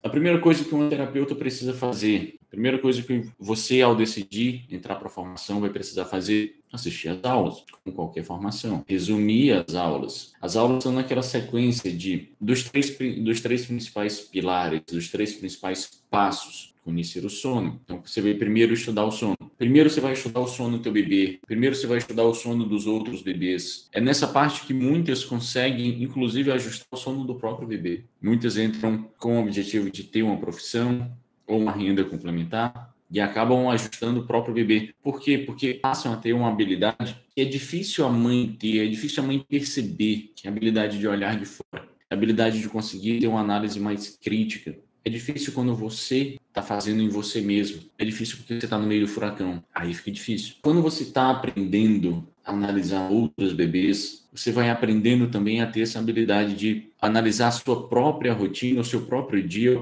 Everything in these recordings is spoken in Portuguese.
A primeira coisa que um terapeuta precisa fazer, a primeira coisa que você, ao decidir entrar para a formação, vai precisar fazer, assistir às aulas, com qualquer formação. Resumir as aulas. As aulas são naquela sequência dos três principais pilares, dos três principais passos. Conhecer o sono. Então, você vai primeiro estudar o sono. Primeiro você vai estudar o sono do teu bebê. Primeiro você vai estudar o sono dos outros bebês. É nessa parte que muitas conseguem, inclusive, ajustar o sono do próprio bebê. Muitas entram com o objetivo de ter uma profissão ou uma renda complementar e acabam ajustando o próprio bebê. Por quê? Porque passam a ter uma habilidade que é difícil a mãe ter, é difícil a mãe perceber, que é a habilidade de olhar de fora, a habilidade de conseguir ter uma análise mais crítica. É difícil quando você está fazendo em você mesmo. É difícil porque você está no meio do furacão. Aí fica difícil. Quando você está aprendendo a analisar outros bebês, você vai aprendendo também a ter essa habilidade de analisar a sua própria rotina, o seu próprio dia,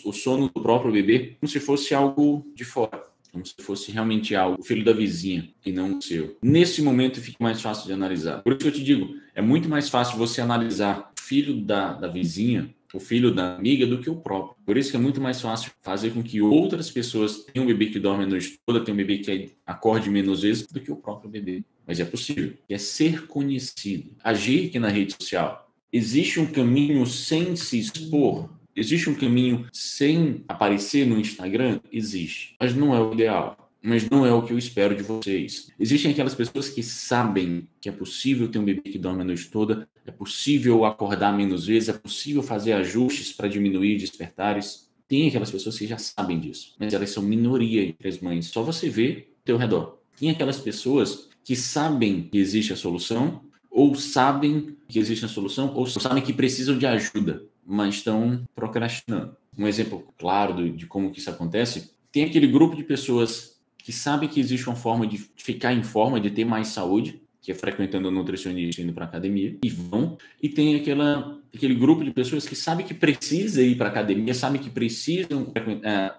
o sono do próprio bebê, como se fosse algo de fora. Como se fosse realmente algo, o filho da vizinha e não o seu. Nesse momento fica mais fácil de analisar. Por isso que eu te digo, é muito mais fácil você analisar o filho da vizinha, o filho da amiga, do que o próprio. Por isso que é muito mais fácil fazer com que outras pessoas tenham um bebê que dorme a noite toda, tenham um bebê que acorde menos vezes do que o próprio bebê. Mas é possível. É ser conhecido. Agir aqui na rede social. Existe um caminho sem se expor? Existe um caminho sem aparecer no Instagram? Existe. Mas não é o ideal. Mas não é o que eu espero de vocês. Existem aquelas pessoas que sabem que é possível ter um bebê que dorme a noite toda, é possível acordar menos vezes, é possível fazer ajustes para diminuir despertares. Tem aquelas pessoas que já sabem disso, mas elas são minoria entre as mães. Só você vê ao teu redor. Tem aquelas pessoas que sabem que existe a solução, ou sabem que existe a solução, ou sabem que precisam de ajuda, mas estão procrastinando. Um exemplo claro de como que isso acontece, tem aquele grupo de pessoas que sabem que existe uma forma de ficar em forma, de ter mais saúde, que é frequentando o nutricionista, indo para academia, e vão, e tem aquele grupo de pessoas que sabem que precisa ir para academia, sabem que precisam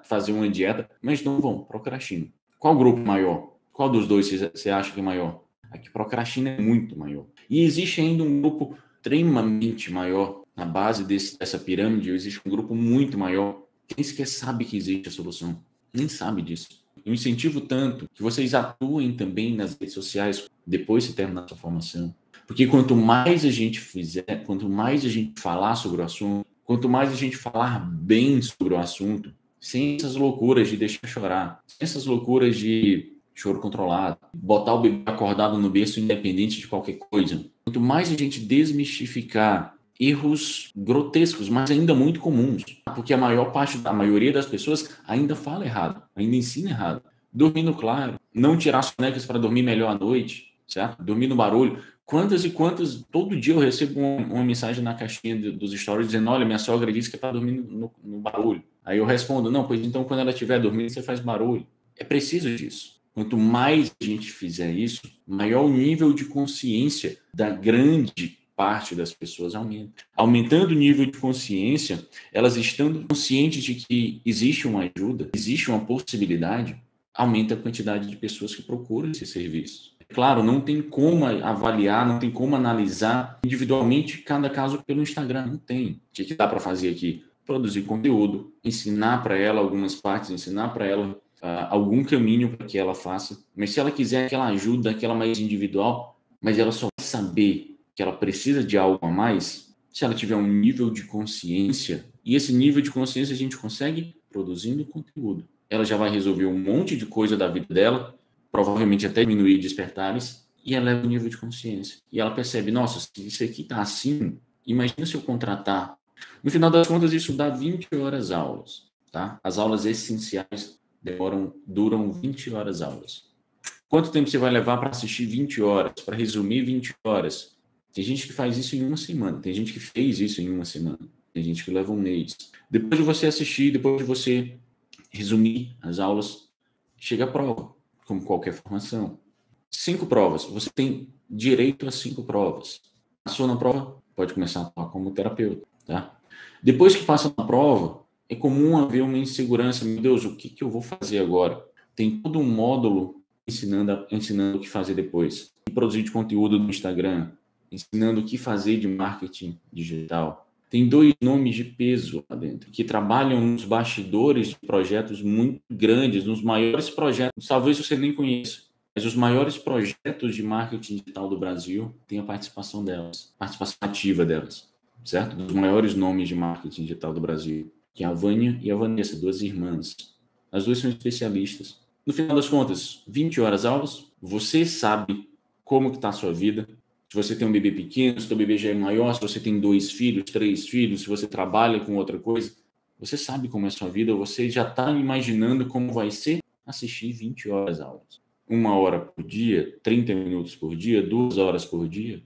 fazer uma dieta, mas não vão, procrastinam. Qual grupo maior? Qual dos dois você acha que é maior? A que procrastina é muito maior. E existe ainda um grupo extremamente maior, na base dessa pirâmide, existe um grupo muito maior, que nem sequer sabe que existe a solução, nem sabe disso. Eu incentivo tanto que vocês atuem também nas redes sociais depois de terminar a sua formação. Porque quanto mais a gente fizer, quanto mais a gente falar sobre o assunto, quanto mais a gente falar bem sobre o assunto, sem essas loucuras de deixar chorar, sem essas loucuras de choro controlado, botar o bebê acordado no berço independente de qualquer coisa, quanto mais a gente desmistificar erros grotescos, mas ainda muito comuns, porque a maioria das pessoas ainda fala errado, ainda ensina errado. Dormir no claro, não tirar sonecas para dormir melhor à noite, certo? Dormir no barulho. Quantas e quantas, todo dia eu recebo uma mensagem na caixinha dos stories dizendo, olha, minha sogra disse que é para dormir no barulho. Aí eu respondo, não, pois então quando ela estiver dormindo, você faz barulho. É preciso disso. Quanto mais a gente fizer isso, maior o nível de consciência da grande parte das pessoas aumenta. Aumentando o nível de consciência, elas estando conscientes de que existe uma ajuda, existe uma possibilidade, aumenta a quantidade de pessoas que procuram esse serviço. Claro, não tem como avaliar, não tem como analisar individualmente cada caso pelo Instagram, não tem. O que dá para fazer aqui? Produzir conteúdo, ensinar para ela algumas partes, ensinar para ela algum caminho para que ela faça. Mas se ela quiser aquela ajuda, aquela mais individual, mas ela só vai saber que ela precisa de algo a mais se ela tiver um nível de consciência. E esse nível de consciência a gente consegue produzindo conteúdo. Ela já vai resolver um monte de coisa da vida dela, provavelmente até diminuir despertares, e ela eleva o nível de consciência. E ela percebe, nossa, se isso aqui está assim, imagina se eu contratar. No final das contas, isso dá 20 horas aulas. Tá? As aulas essenciais duram 20 horas aulas. Quanto tempo você vai levar para assistir 20 horas, para resumir 20 horas? Tem gente que faz isso em uma semana, tem gente que fez isso em uma semana, tem gente que leva um mês. Depois de você assistir, depois de você resumir as aulas, chega a prova, como qualquer formação. 5 provas, você tem direito a 5 provas. Passou na prova, pode começar a atuar como terapeuta. Tá? Depois que passa na prova, é comum haver uma insegurança, meu Deus, o que eu vou fazer agora? Tem todo um módulo ensinando o que fazer depois. Produzir de conteúdo no Instagram, ensinando o que fazer de marketing digital. Tem dois nomes de peso lá dentro, que trabalham nos bastidores de projetos muito grandes, nos maiores projetos, talvez você nem conheça, mas os maiores projetos de marketing digital do Brasil têm a participação delas, participação ativa delas, certo? Dos maiores nomes de marketing digital do Brasil, que é a Vânia e a Vanessa, duas irmãs. As duas são especialistas. No final das contas, 20 horas aulas, você sabe como que está a sua vida. Se você tem um bebê pequeno, se o seu bebê já é maior, se você tem 2 filhos, 3 filhos, se você trabalha com outra coisa, você sabe como é a sua vida, você já está imaginando como vai ser assistir 20 horas aulas. 1 hora por dia, 30 minutos por dia, 2 horas por dia.